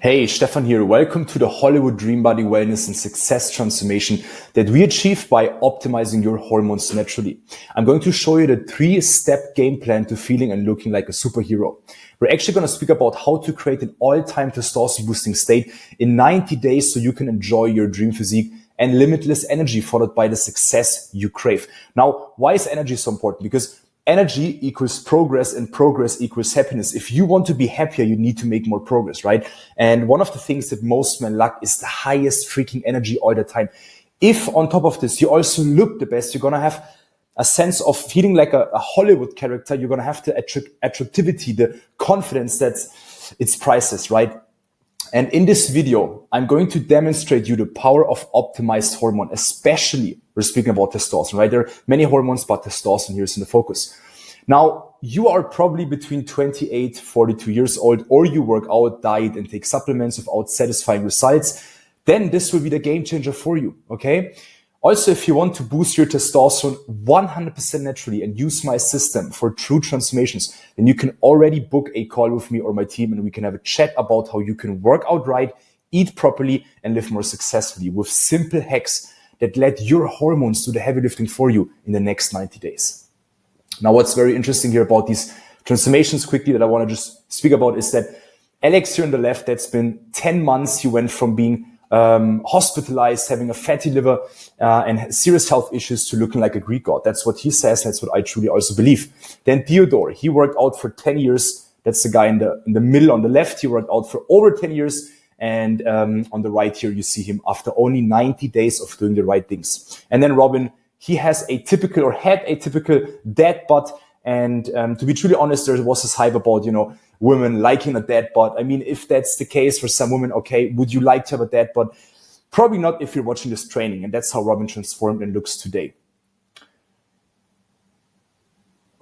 Hey, Stefan here. Welcome to the Hollywood Dream Body Wellness and Success Transformation that we achieve by optimizing your hormones naturally. I'm going to show you the 3-step game plan to feeling and looking like a superhero. We're actually going to speak about how to create an all-time testosterone boosting state in 90 days so you can enjoy your dream physique and limitless energy followed by the success you crave. Now, why is energy so important? Because energy equals progress and progress equals happiness. If you want to be happier, you need to make more progress, right? And one of the things that most men lack is the highest freaking energy all the time. If on top of this, you also look the best, you're going to have a sense of feeling like a Hollywood character. You're going to have the attractivity, the confidence that it's priceless, right? And in this video, I'm going to demonstrate you the power of optimized hormone, especially we're speaking about testosterone, right? There are many hormones, but testosterone here is in the focus. Now, you are probably between 28, 42 years old, or you work out, diet, and take supplements without satisfying results. Then this will be the game changer for you, okay? Also, if you want to boost your testosterone 100% naturally and use my system for true transformations, then you can already book a call with me or my team and we can have a chat about how you can work out right, eat properly, and live more successfully with simple hacks that let your hormones do the heavy lifting for you in the next 90 days. Now, what's very interesting here about these transformations quickly that I want to just speak about is that Alex here on the left, that's been 10 months. He went from being hospitalized, having a fatty liver and serious health issues to looking like a Greek god. That's what he says. That's what I truly also believe. Then Theodore, he worked out for 10 years. That's the guy in the middle on the left. He worked out for over 10 years. And on the right here, you see him after only 90 days of doing the right things. And then Robin, he has a typical or had a typical dad bod. And to be truly honest, there was this hype about, women liking a dad bod. I mean, if that's the case for some women, okay, would you like to have a dad bod? Probably not if you're watching this training. And that's how Robin transformed and looks today.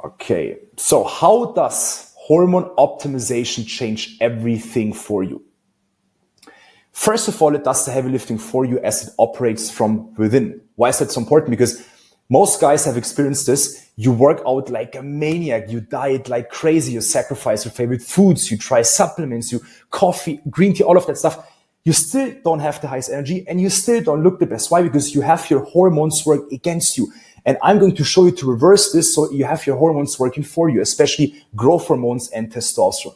Okay, so how does hormone optimization change everything for you? First of all, it does the heavy lifting for you as it operates from within. Why is that so important? Because most guys have experienced this. You work out like a maniac. You diet like crazy. You sacrifice your favorite foods. You try supplements, you coffee, green tea, all of that stuff. You still don't have the highest energy and you still don't look the best. Why? Because you have your hormones work against you. And I'm going to show you to reverse this so you have your hormones working for you, especially growth hormones and testosterone.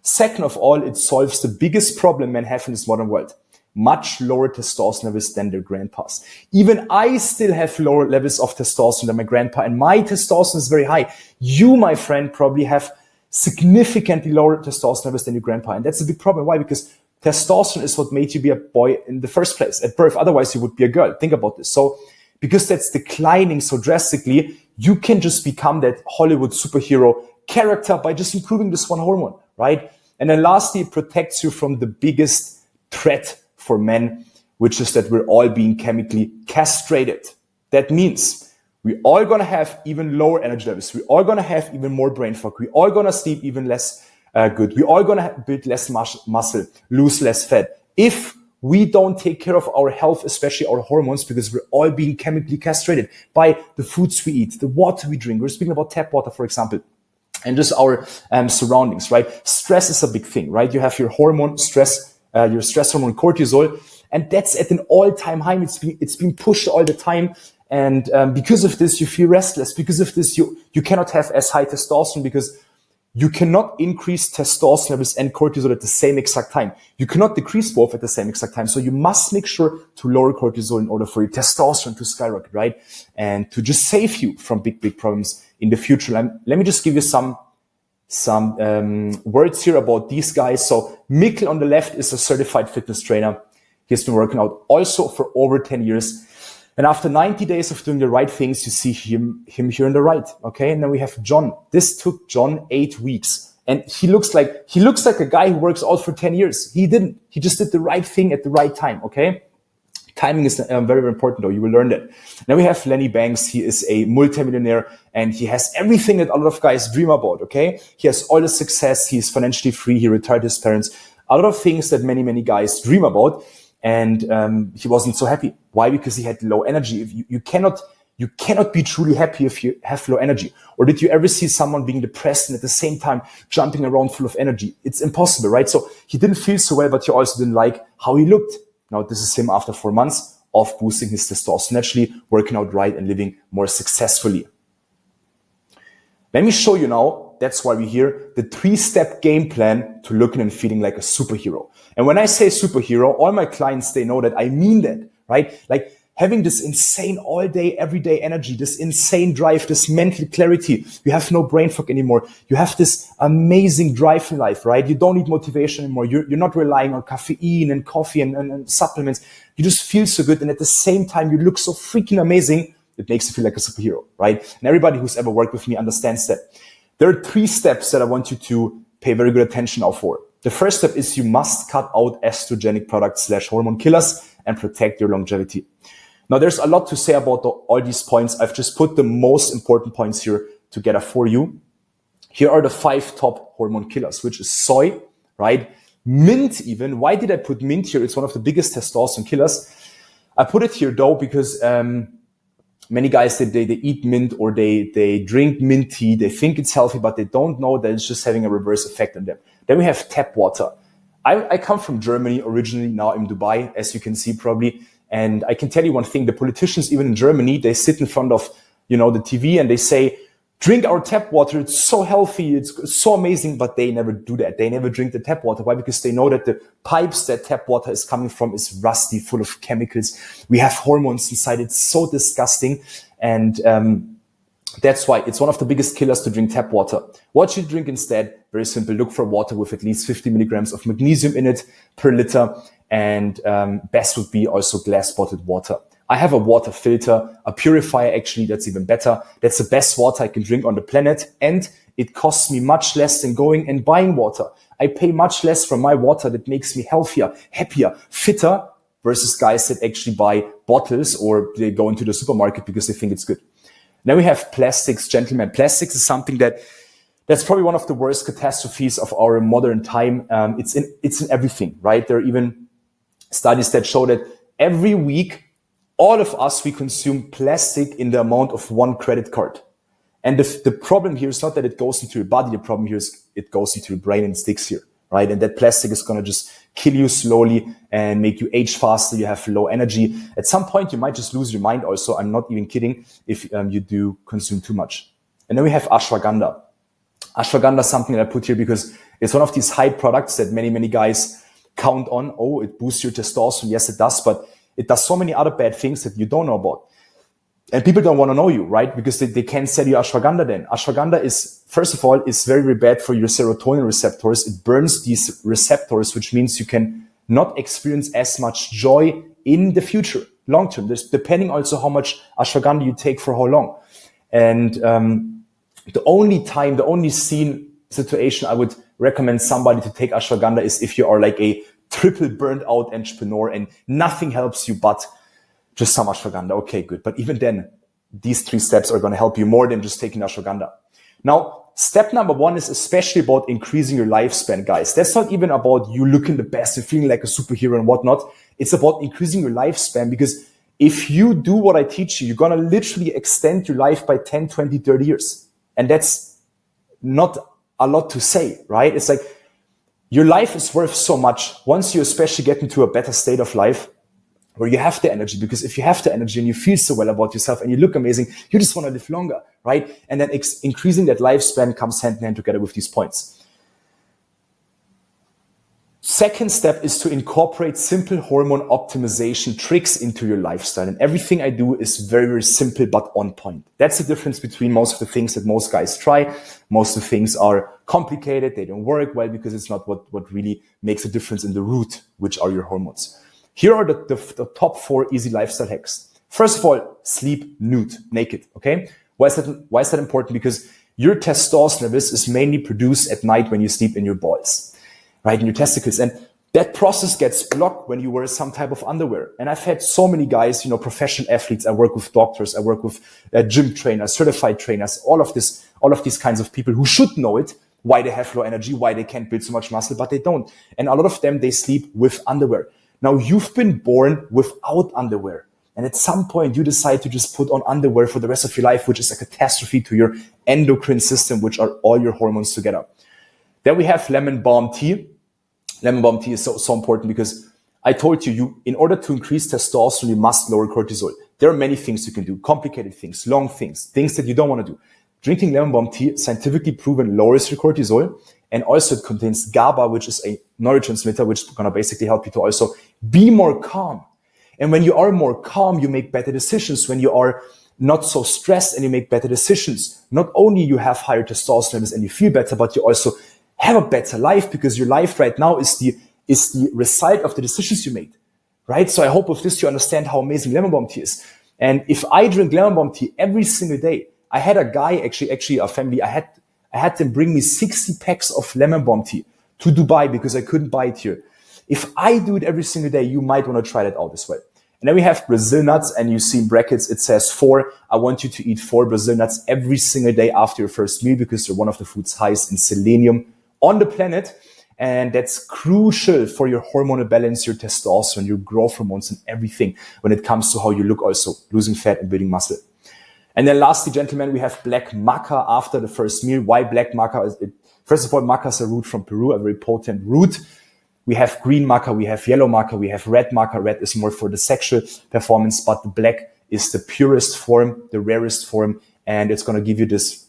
Second of all, it solves the biggest problem men have in this modern world. Much lower testosterone levels than their grandpas. Even I still have lower levels of testosterone than my grandpa, and my testosterone is very high. You, my friend, probably have significantly lower testosterone levels than your grandpa, and that's a big problem. Why? Because testosterone is what made you be a boy in the first place at birth. Otherwise, you would be a girl. Think about this. So, because that's declining so drastically, you can just become that Hollywood superhero character by just improving this one hormone, right? And then lastly, it protects you from the biggest threat for men, which is that we're all being chemically castrated. That means we're all going to have even lower energy levels. We're all going to have even more brain fog. We're all going to sleep even less good. We're all going to build less muscle, lose less fat. If we don't take care of our health, especially our hormones, because we're all being chemically castrated by the foods we eat, the water we drink. We're speaking about tap water, for example. And just our surroundings, right? Stress is a big thing, right? You have your hormone stress, your stress hormone cortisol, and that's at an all-time high. It's being pushed all the time. And because of this, you feel restless. Because of this, you cannot have as high testosterone because you cannot increase testosterone levels and cortisol at the same exact time. You cannot decrease both at the same exact time. So you must make sure to lower cortisol in order for your testosterone to skyrocket, right? And to just save you from big problems in the future. Let me just give you some words here about these guys. So Mikkel on the left is a certified fitness trainer. He's been working out also for over 10 years. And after 90 days of doing the right things, you see him here on the right. Okay. And then we have John. This took John 8 weeks. And he looks like a guy who works out for 10 years. He didn't. He just did the right thing at the right time. Okay. Timing is very, very important, though. You will learn that. Then we have Lenny Banks. He is a multimillionaire and he has everything that a lot of guys dream about. Okay. He has all the success. He's financially free. He retired his parents. A lot of things that many, many guys dream about. And he wasn't so happy. Why? Because he had low energy. You cannot You cannot be truly happy if you have low energy. Or did you ever see someone being depressed and at the same time jumping around full of energy? It's impossible, right? So he didn't feel so well, but he also didn't like how he looked. Now, this is him after 4 months of boosting his testosterone naturally, working out right and living more successfully. Let me show you now, that's why we're here, the 3-step game plan to looking and feeling like a superhero. And when I say superhero, all my clients, they know that I mean that, right? Like having this insane all day, everyday energy, this insane drive, this mental clarity. You have no brain fog anymore. You have this amazing drive in life, right? You don't need motivation anymore. You're not relying on caffeine and coffee and supplements. You just feel so good. And at the same time, you look so freaking amazing. It makes you feel like a superhero, right? And everybody who's ever worked with me understands that. There are 3 steps that I want you to pay very good attention out for. The first step is you must cut out estrogenic products / hormone killers and protect your longevity. Now, there's a lot to say about all these points. I've just put the most important points here together for you. Here are the 5 top hormone killers, which is soy, right? Mint even. Why did I put mint here? It's one of the biggest testosterone killers. I put it here though because many guys, they eat mint or they drink mint tea. They think it's healthy, but they don't know that it's just having a reverse effect on them. Then we have tap water. I come from Germany originally, now in Dubai, as you can see probably. And I can tell you one thing, the politicians, even in Germany, they sit in front of, the TV and they say, drink our tap water. It's so healthy. It's so amazing, but they never do that. They never drink the tap water. Why? Because they know that the pipes that tap water is coming from is rusty, full of chemicals. We have hormones inside. It's so disgusting. And that's why it's one of the biggest killers to drink tap water. What you drink instead? Very simple. Look for water with at least 50 milligrams of magnesium in it per liter. And best would be also glass bottled water. I have a water filter, a purifier actually, that's even better. That's the best water I can drink on the planet. And it costs me much less than going and buying water. I pay much less for my water that makes me healthier, happier, fitter versus guys that actually buy bottles or they go into the supermarket because they think it's good. Then we have plastics, gentlemen. Plastics is something that's probably one of the worst catastrophes of our modern time. It's in everything, right? There are even studies that show that every week, all of us, we consume plastic in the amount of 1 credit card. And the problem here is not that it goes into your body. The problem here is it goes into your brain and sticks here, right? And that plastic is going to just kill you slowly and make you age faster. You have low energy. At some point, you might just lose your mind also. I'm not even kidding if you do consume too much. And then we have ashwagandha. Ashwagandha is something that I put here because it's one of these hype products that many, many guys count on. Oh, it boosts your testosterone. Yes, it does. But it does so many other bad things that you don't know about. And people don't want to know you, right? Because they can't sell you ashwagandha then. Ashwagandha is, first of all, is very, very bad for your serotonin receptors. It burns these receptors, which means you can not experience as much joy in the future, long term. There's depending also how much ashwagandha you take for how long. And the only situation I would recommend somebody to take ashwagandha is if you are like a triple burned out entrepreneur and nothing helps you but just some ashwagandha. Okay, good. But even then, these 3 steps are going to help you more than just taking ashwagandha. Now, step number 1 is especially about increasing your lifespan, guys. That's not even about you looking the best and feeling like a superhero and whatnot. It's about increasing your lifespan because if you do what I teach you, you're going to literally extend your life by 10, 20, 30 years. And that's not a lot to say, right? It's like your life is worth so much once you especially get into a better state of life where you have the energy, because if you have the energy and you feel so well about yourself and you look amazing, you just want to live longer, right? And then increasing that lifespan comes hand in hand together with these points. Second step is to incorporate simple hormone optimization tricks into your lifestyle. And everything I do is very, very simple, but on point. That's the difference between most of the things that most guys try. Most of the things are complicated. They don't work well because it's not what really makes a difference in the root, which are your hormones. Here are the top 4 easy lifestyle hacks. First of all, sleep naked, okay? Why is that important? Because your testosterone levels is mainly produced at night when you sleep in your balls, right, in your testicles. And that process gets blocked when you wear some type of underwear. And I've had so many guys, professional athletes. I work with doctors. I work with gym trainers, certified trainers, all of these kinds of people who should know it, why they have low energy, why they can't build so much muscle, but they don't. And a lot of them, they sleep with underwear. Now, you've been born without underwear. And at some point you decide to just put on underwear for the rest of your life, which is a catastrophe to your endocrine system, which are all your hormones together. Then we have lemon balm tea. Lemon balm tea is so important because I told you, in order to increase testosterone, you must lower cortisol. There are many things you can do, complicated things, long things, things that you don't want to do. Drinking lemon balm tea, scientifically proven, lowers your cortisol, and also it contains GABA, which is a neurotransmitter, which is going to basically help you to also be more calm. And when you are more calm, you make better decisions. When you are not so stressed and you make better decisions, not only you have higher testosterone levels and you feel better, but you also have a better life, because your life right now is the result of the decisions you made, right? So I hope with this you understand how amazing lemon balm tea is. And if I drink lemon balm tea every single day, I had a guy, actually a family, I had them bring me 60 packs of lemon balm tea to Dubai because I couldn't buy it here. If I do it every single day, you might want to try that out as well. And then we have Brazil nuts, and you see in brackets, it says 4. I want you to eat 4 Brazil nuts every single day after your first meal, because they're one of the food's highest in selenium on the planet. And that's crucial for your hormonal balance, your testosterone, your growth hormones, and everything when it comes to how you look, also losing fat and building muscle. And then lastly, gentlemen, we have black maca after the first meal. Why black maca? First of all, maca is a root from Peru, a very potent root. We have green maca, we have yellow maca, we have red maca. Red is more for the sexual performance, but the black is the purest form, the rarest form, and it's going to give you this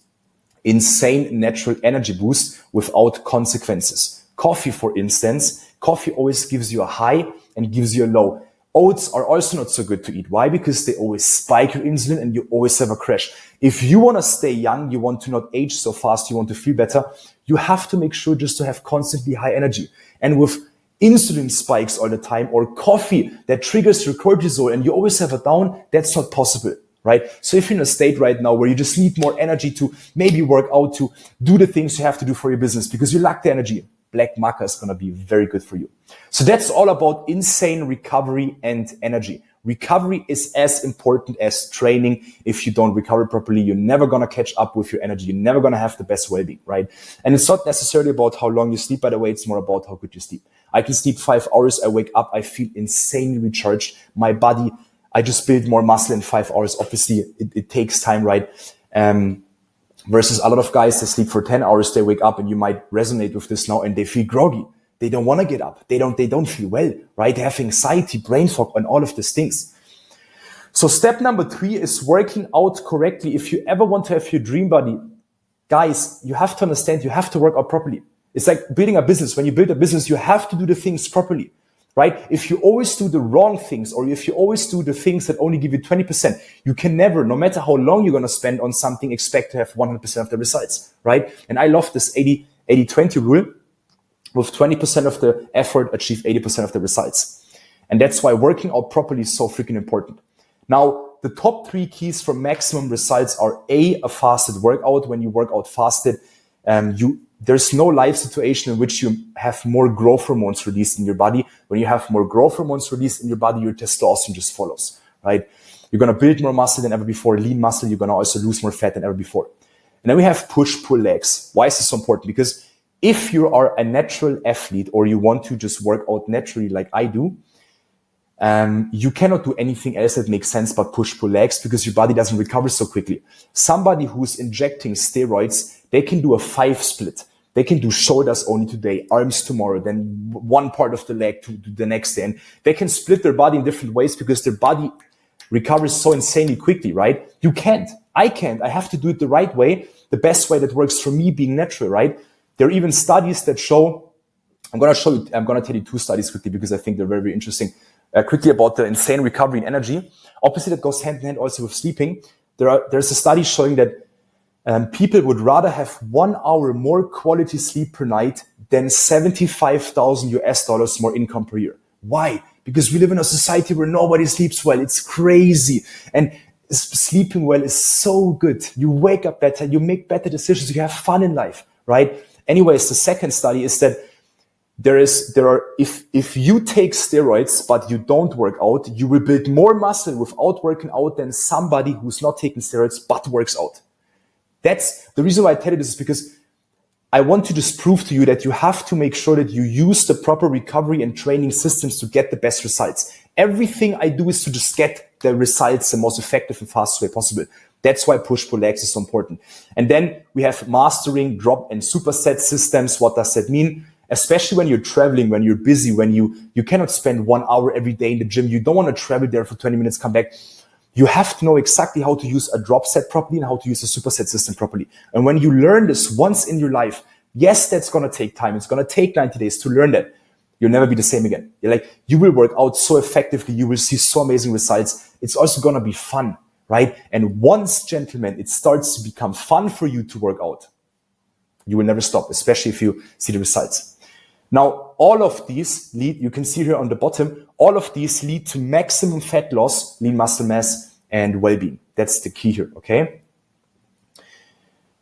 insane natural energy boost without consequences. Coffee, for instance, coffee always gives you a high and gives you a low. Oats are also not so good to eat. Why? Because they always spike your insulin and you always have a crash. If you want to stay young, you want to not age so fast, you want to feel better, you have to make sure just to have constantly high energy. And with insulin spikes all the time, or coffee that triggers your cortisol and you always have a down, that's not possible, right? So if you're in a state right now where you just need more energy to maybe work out, to do the things you have to do for your business because you lack the energy, black maca is going to be very good for you. So that's all about insane recovery and energy. Recovery is as important as training. If you don't recover properly, you're never going to catch up with your energy. You're never going to have the best well-being, right? And it's not necessarily about how long you sleep, by the way. It's more about how good you sleep. I can sleep 5 hours. I wake up. I feel insanely recharged. My body, I just build more muscle in 5 hours. Obviously, it takes time, right? Versus a lot of guys that sleep for 10 hours, they wake up, and you might resonate with this now, and they feel groggy. They don't want to get up. They don't feel well, right? They have anxiety, brain fog, and all of these things. So step number 3 is working out correctly. If you ever want to have your dream body, guys, you have to understand, you have to work out properly. It's like building a business. When you build a business, you have to do the things properly, right? If you always do the wrong things, or if you always do the things that only give you 20%, you can never, no matter how long you're going to spend on something, expect to have 100% of the results, right? And I love this 80-20 rule. With 20% of the effort, achieve 80% of the results. And that's why working out properly is so freaking important. Now, the top 3 keys for maximum results are a fasted workout. When you work out fasted, there's no life situation in which you have more growth hormones released in your body. When you have more growth hormones released in your body, your testosterone just follows, right? You're going to build more muscle than ever before, lean muscle. You're going to also lose more fat than ever before. And then we have push-pull legs. Why is this so important? Because if you are a natural athlete, or you want to just work out naturally like I do, you cannot do anything else that makes sense but push-pull legs, because your body doesn't recover so quickly. Somebody who's injecting steroids, they can do a 5 split. They can do shoulders only today, arms tomorrow, then one part of the leg to the next day. And they can split their body in different ways because their body recovers so insanely quickly, right? You can't. I can't. I have to do it the right way, the best way that works for me, being natural, right? There are even studies that show, I'm going to tell you 2 studies quickly because I think they're very, very interesting. Quickly about the insane recovery and energy. Obviously, that goes hand in hand also with sleeping. There's a study showing that people would rather have 1 hour more quality sleep per night than $75,000 more income per year. Why? Because we live in a society where nobody sleeps well. It's crazy. And sleeping well is so good. You wake up better. You make better decisions. You have fun in life, right? Anyways, the second study is that if you take steroids but you don't work out, you will build more muscle without working out than somebody who's not taking steroids but works out. That's the reason why I tell you this, is because I want to just prove to you that you have to make sure that you use the proper recovery and training systems to get the best results. Everything I do is to just get the results the most effective and fastest way possible. That's why push-pull legs is so important. And then we have mastering drop and superset systems. What does that mean? Especially when you're traveling, when you're busy, when you cannot spend 1 hour every day in the gym. You don't want to travel there for 20 minutes, come back. You have to know exactly how to use a drop set properly and how to use a superset system properly. And when you learn this once in your life, yes, that's going to take time. It's going to take 90 days to learn that. You'll never be the same again. You will work out so effectively. You will see so amazing results. It's also going to be fun, right? And once, gentlemen, it starts to become fun for you to work out, you will never stop, especially if you see the results. Now, all of these lead, you can see here on the bottom, all of these lead to maximum fat loss, lean muscle mass, and well-being. That's the key here, okay?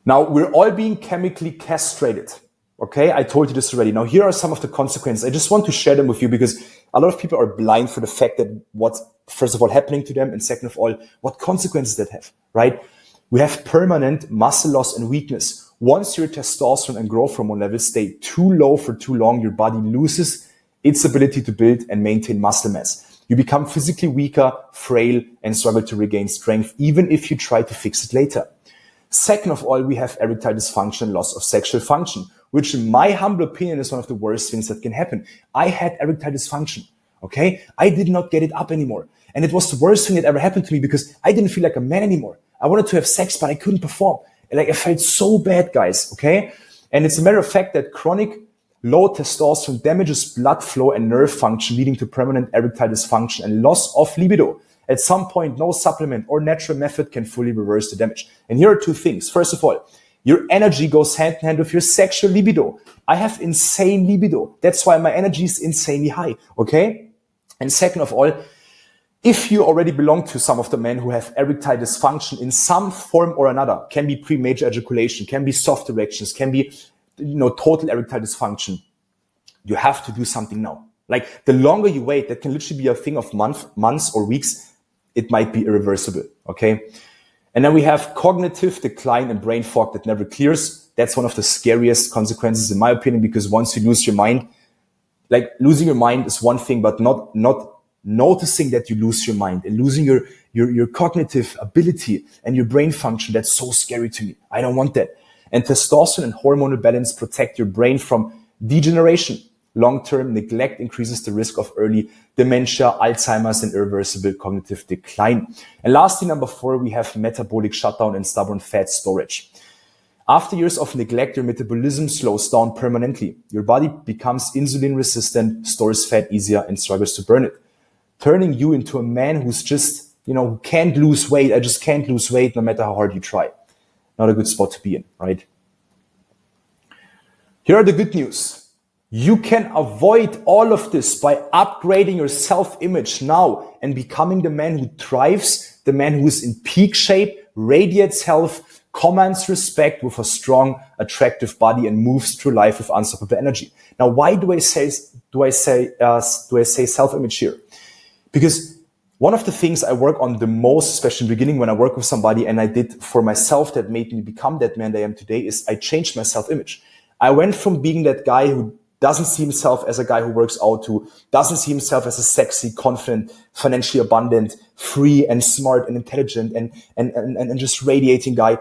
Now, we're all being chemically castrated, okay? I told you this already. Now, here are some of the consequences. I just want to share them with you because a lot of people are blind for the fact that what's, first of all, happening to them, and second of all, what consequences that have, right? We have permanent muscle loss and weakness. Once your testosterone and growth hormone levels stay too low for too long, your body loses its ability to build and maintain muscle mass. You become physically weaker, frail, and struggle to regain strength, even if you try to fix it later. Second of all, we have erectile dysfunction, loss of sexual function, which in my humble opinion is one of the worst things that can happen. I had erectile dysfunction, okay? I did not get it up anymore. And it was the worst thing that ever happened to me because I didn't feel like a man anymore. I wanted to have sex, but I couldn't perform. I felt so bad, guys, okay? And it's a matter of fact that chronic low testosterone damages blood flow and nerve function, leading to permanent erectile dysfunction and loss of libido. At some point, no supplement or natural method can fully reverse the damage. And here are two things. First of all, your energy goes hand in hand with your sexual libido. I have insane libido. That's why my energy is insanely high, okay? And second of all, if you already belong to some of the men who have erectile dysfunction in some form or another, can be premature ejaculation, can be soft erections, can be, total erectile dysfunction, you have to do something now. The longer you wait, that can literally be a thing of months or weeks. It might be irreversible, okay? And then we have cognitive decline and brain fog that never clears. That's one of the scariest consequences, in my opinion, because once you lose your mind, losing your mind is one thing, but not noticing that you lose your mind and losing your cognitive ability and your brain function. That's so scary to me. I don't want that. And testosterone and hormonal balance protect your brain from degeneration. Long-term neglect increases the risk of early dementia, Alzheimer's, and irreversible cognitive decline. And lastly, number 4, we have metabolic shutdown and stubborn fat storage. After years of neglect, your metabolism slows down permanently. Your body becomes insulin resistant, stores fat easier, and struggles to burn it, turning you into a man who's just, who can't lose weight. I just can't lose weight no matter how hard you try. Not a good spot to be in, right? Here are the good news. You can avoid all of this by upgrading your self-image now and becoming the man who thrives, the man who is in peak shape, radiates health, commands respect with a strong, attractive body, and moves through life with unstoppable energy. Now, why do I say self-image here? Because one of the things I work on the most, especially in the beginning when I work with somebody, and I did for myself that made me become that man that I am today, is I changed my self-image. I went from being that guy who doesn't see himself as a guy who works out, who doesn't see himself as a sexy, confident, financially abundant, free and smart and intelligent and just radiating guy.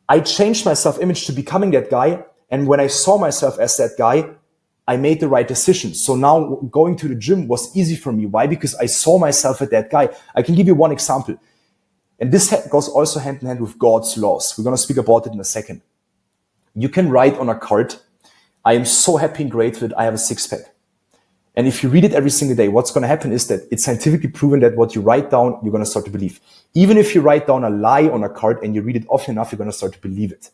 I changed my self-image to becoming that guy. And when I saw myself as that guy, I made the right decision. So now going to the gym was easy for me. Why? Because I saw myself as that guy. I can give you one example. And this goes also hand in hand with God's laws. We're going to speak about it in a second. You can write on a card, I am so happy and grateful that I have a six-pack. And if you read it every single day, what's going to happen is that it's scientifically proven that what you write down, you're going to start to believe. Even if you write down a lie on a card and you read it often enough, you're going to start to believe it.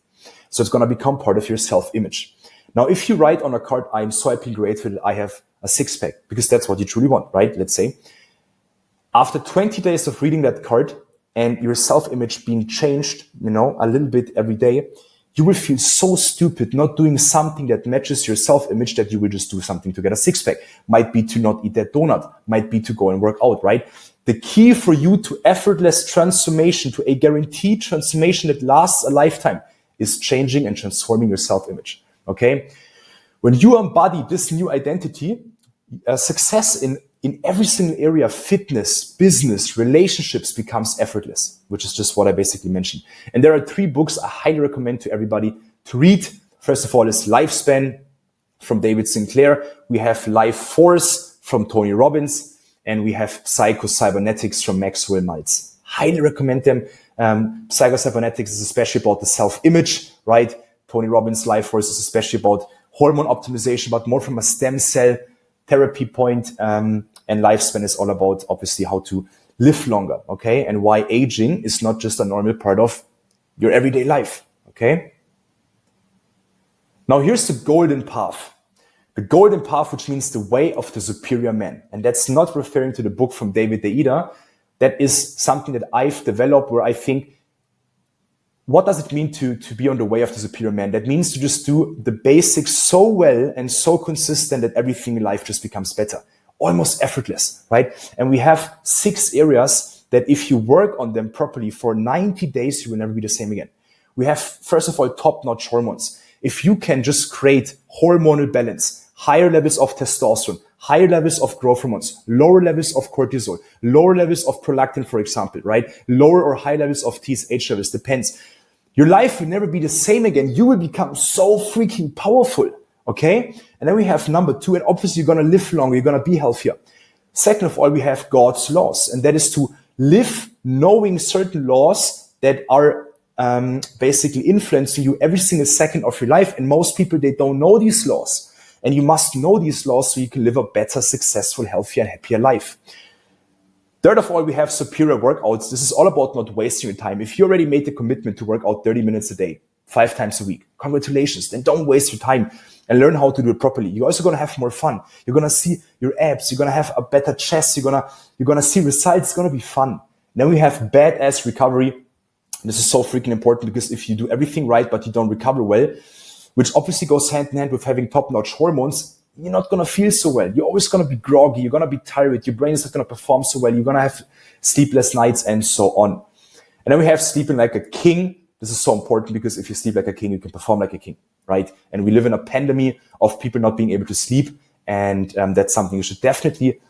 So it's going to become part of your self-image. Now, if you write on a card, I'm so happy and grateful that I have a six-pack, because that's what you truly want, right? Let's say. After 20 days of reading that card and your self-image being changed, a little bit every day, you will feel so stupid not doing something that matches your self-image that you will just do something to get a six-pack. Might be to not eat that donut. Might be to go and work out, right? The key for you to effortless transformation, to a guaranteed transformation that lasts a lifetime, is changing and transforming your self-image. Okay. When you embody this new identity, success in every single area, fitness, business, relationships becomes effortless, which is just what I basically mentioned. And there are 3 books I highly recommend to everybody to read. First of all is Lifespan from David Sinclair. We have Life Force from Tony Robbins, and we have Psycho-Cybernetics from Maxwell Maltz. Highly recommend them. Psycho-Cybernetics is especially about the self-image, right? Tony Robbins' Life Force is especially about hormone optimization, but more from a stem cell therapy point. And Lifespan is all about, obviously, how to live longer, okay? And why aging is not just a normal part of your everyday life, okay? Now, here's the golden path. The golden path, which means the way of the superior man. And that's not referring to the book from David Deida. That is something that I've developed where I think, what does it mean to be on the way of the superior man? That means to just do the basics so well and so consistent that everything in life just becomes better. Almost effortless, right? And we have 6 areas that if you work on them properly for 90 days, you will never be the same again. We have, first of all, top-notch hormones. If you can just create hormonal balance, higher levels of testosterone, higher levels of growth hormones, lower levels of cortisol, lower levels of prolactin, for example, right? Lower or high levels of TSH levels, depends. Your life will never be the same again. You will become so freaking powerful, okay? And then we have number 2, and obviously you're going to live longer, you're going to be healthier. Second of all, we have God's laws, and that is to live knowing certain laws that are basically influencing you every single second of your life. And most people, they don't know these laws. And you must know these laws so you can live a better, successful, healthier, and happier life. Third of all, we have superior workouts. This is all about not wasting your time. If you already made the commitment to work out 30 minutes a day, 5 times a week, congratulations. Then don't waste your time and learn how to do it properly. You're also going to have more fun. You're going to see your abs. You're going to have a better chest. You're going to see results. It's going to be fun. Then we have badass recovery. This is so freaking important because if you do everything right, but you don't recover well, which obviously goes hand in hand with having top-notch hormones, you're not going to feel so well. You're always going to be groggy. You're going to be tired. Your brain is not going to perform so well. You're going to have sleepless nights and so on. And then we have sleeping like a king. This is so important because if you sleep like a king, you can perform like a king, right? And we live in a pandemic of people not being able to sleep. And that's something you should definitely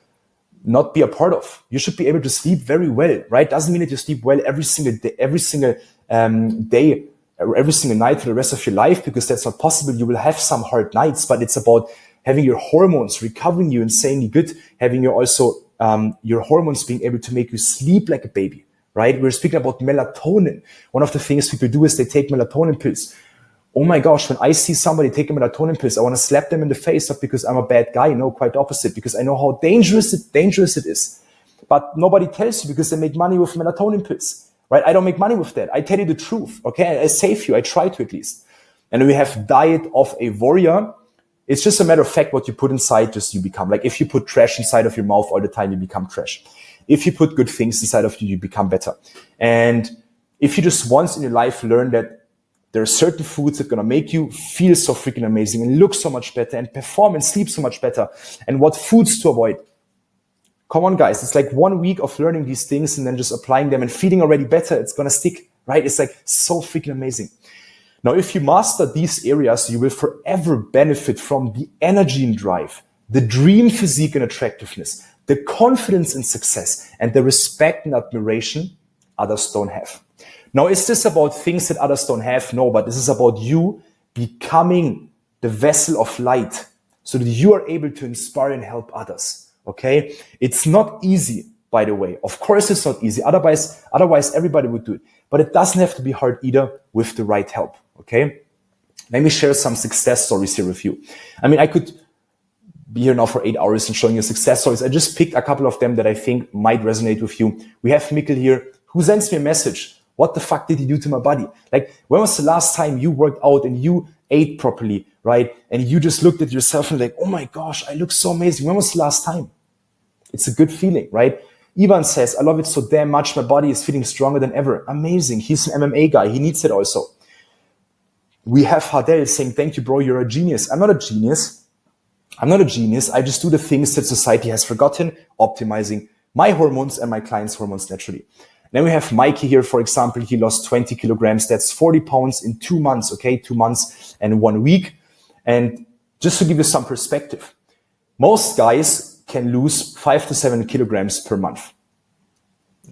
not be a part of. You should be able to sleep very well, right? Doesn't mean that you sleep well every single day, or every single night for the rest of your life, because that's not possible. You will have some hard nights, but it's about having your hormones recovering you insanely good, having your hormones being able to make you sleep like a baby, right? We're speaking about melatonin. One of the things people do is they take melatonin pills. Oh my gosh, when I see somebody taking melatonin pills, I want to slap them in the face, not because I'm a bad guy, no, quite the opposite, because I know how dangerous it is. But nobody tells you because they make money with melatonin pills, right? I don't make money with that. I tell you the truth, okay? I save you, I try to at least. And we have diet of a warrior. It's just a matter of fact, what you put inside, just you become. Like if you put trash inside of your mouth all the time, you become trash. If you put good things inside of you, you become better. And if you just once in your life learn that there are certain foods that are going to make you feel so freaking amazing and look so much better and perform and sleep so much better, and what foods to avoid. Come on, guys. It's like 1 week of learning these things and then just applying them and feeling already better. It's going to stick, right? It's like so freaking amazing. Now, if you master these areas, you will forever benefit from the energy and drive, the dream physique and attractiveness, the confidence and success, and the respect and admiration others don't have. Now, is this about things that others don't have? No, but this is about you becoming the vessel of light so that you are able to inspire and help others, okay? It's not easy, by the way. Of course, it's not easy. Otherwise everybody would do it. But it doesn't have to be hard either with the right help, okay? Let me share some success stories here with you. I mean, I could be here now for 8 hours and showing you success stories. I just picked a couple of them that I think might resonate with you. We have Mikkel here, who sends me a message. What the fuck did you do to my body? Like, when was the last time you worked out and you ate properly, right? And you just looked at yourself and like, oh my gosh, I look so amazing. When was the last time? It's a good feeling, right? Ivan says, I love it so damn much. My body is feeling stronger than ever. Amazing. He's an MMA guy. He needs it also. We have Hadel saying, thank you, bro. You're a genius. I'm not a genius. I just do the things that society has forgotten, optimizing my hormones and my clients' hormones naturally. Then we have Mikey here, for example. He lost 20 kilograms. That's 40 pounds in 2 months, okay? 2 months and 1 week. And just to give you some perspective, most guys can lose 5 to 7 kilograms per month.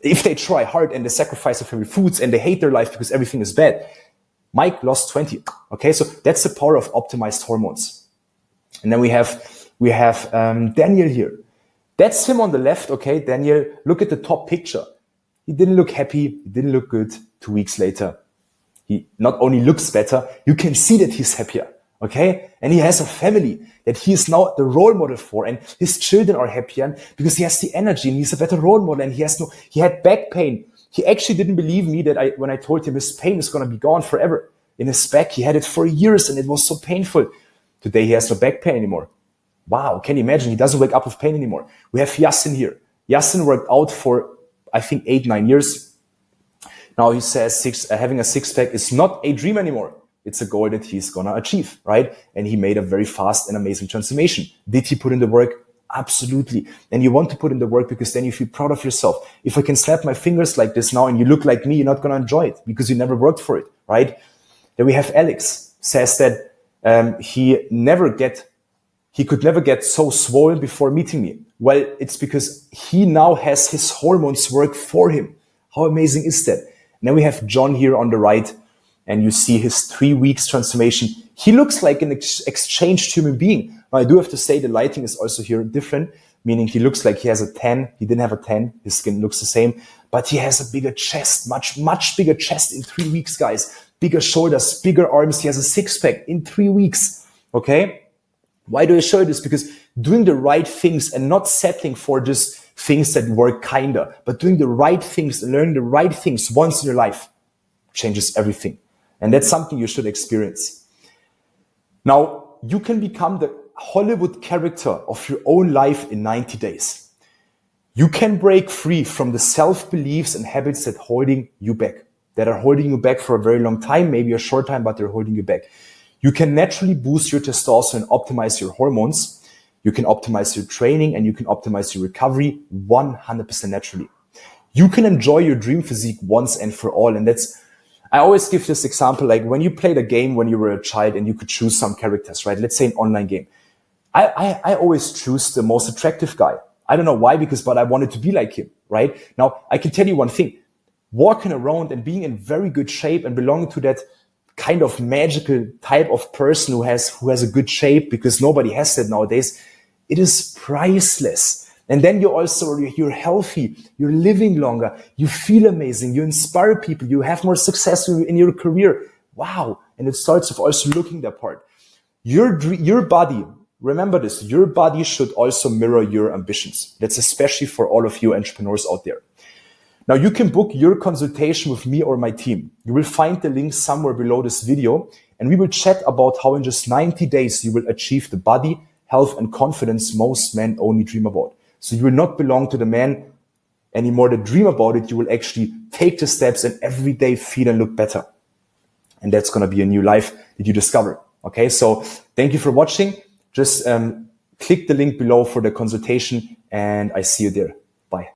If they try hard and they sacrifice their favorite foods and they hate their life because everything is bad. Mike lost 20. Okay, so that's the power of optimized hormones. And then we have Daniel here. That's him on the left. Okay, Daniel, look at the top picture. He didn't look happy. He didn't look good. 2 weeks later, he not only looks better, you can see that he's happier. Okay, and he has a family that he is now the role model for, and his children are happier because he has the energy and he's a better role model. And he had back pain. He actually didn't believe me that when I told him his pain is going to be gone forever. In his back, he had it for years and it was so painful. Today, he has no back pain anymore. Wow, can you imagine? He doesn't wake up with pain anymore. We have Yasin here. Yasin worked out for, I think, 8-9 years. Now he says having a six-pack is not a dream anymore. It's a goal that he's going to achieve, right? And he made a very fast and amazing transformation. Did he put in the work? Absolutely. And you want to put in the work because then you feel proud of yourself. If I can snap my fingers like this now and you look like me, you're not going to enjoy it because you never worked for it, right? Then we have Alex, says that he could never get so swollen before meeting me. Well, it's because he now has his hormones work for him. How amazing is that? And then we have John here on the right, and you see his 3 weeks transformation. He looks like an exchanged human being. Now, I do have to say the lighting is also here different, meaning he looks like he has a 10. He didn't have a 10. His skin looks the same, but he has a bigger chest, much bigger chest in 3 weeks, guys. Bigger shoulders, bigger arms. He has a six-pack in 3 weeks, okay? Why do I show you this? Because doing the right things and not settling for just things that work kinda, but doing the right things and learning the right things once in your life changes everything. And that's something you should experience. Now, you can become the Hollywood character of your own life in 90 days. You can break free from the self-beliefs and habits that are holding you back for a very long time, maybe a short time, but they're holding you back. You can naturally boost your testosterone and optimize your hormones. You can optimize your training and you can optimize your recovery 100% naturally. You can enjoy your dream physique once and for all. And I always give this example, like when you played a game when you were a child and you could choose some characters, right? Let's say an online game. I always choose the most attractive guy. I don't know why, but I wanted to be like him, right? Now, I can tell you one thing. Walking around and being in very good shape and belonging to that kind of magical type of person who has a good shape, because nobody has that nowadays, it is priceless. And then you're healthy, you're living longer, you feel amazing, you inspire people, you have more success in your career. Wow. And it starts with also looking that part. Your body, remember this, your body should also mirror your ambitions. That's especially for all of you entrepreneurs out there. Now, you can book your consultation with me or my team. You will find the link somewhere below this video, and we will chat about how in just 90 days you will achieve the body, health, and confidence most men only dream about. So you will not belong to the men anymore that dream about it. You will actually take the steps and every day feel and look better. And that's going to be a new life that you discover. Okay, so thank you for watching. Just click the link below for the consultation, and I see you there. Bye.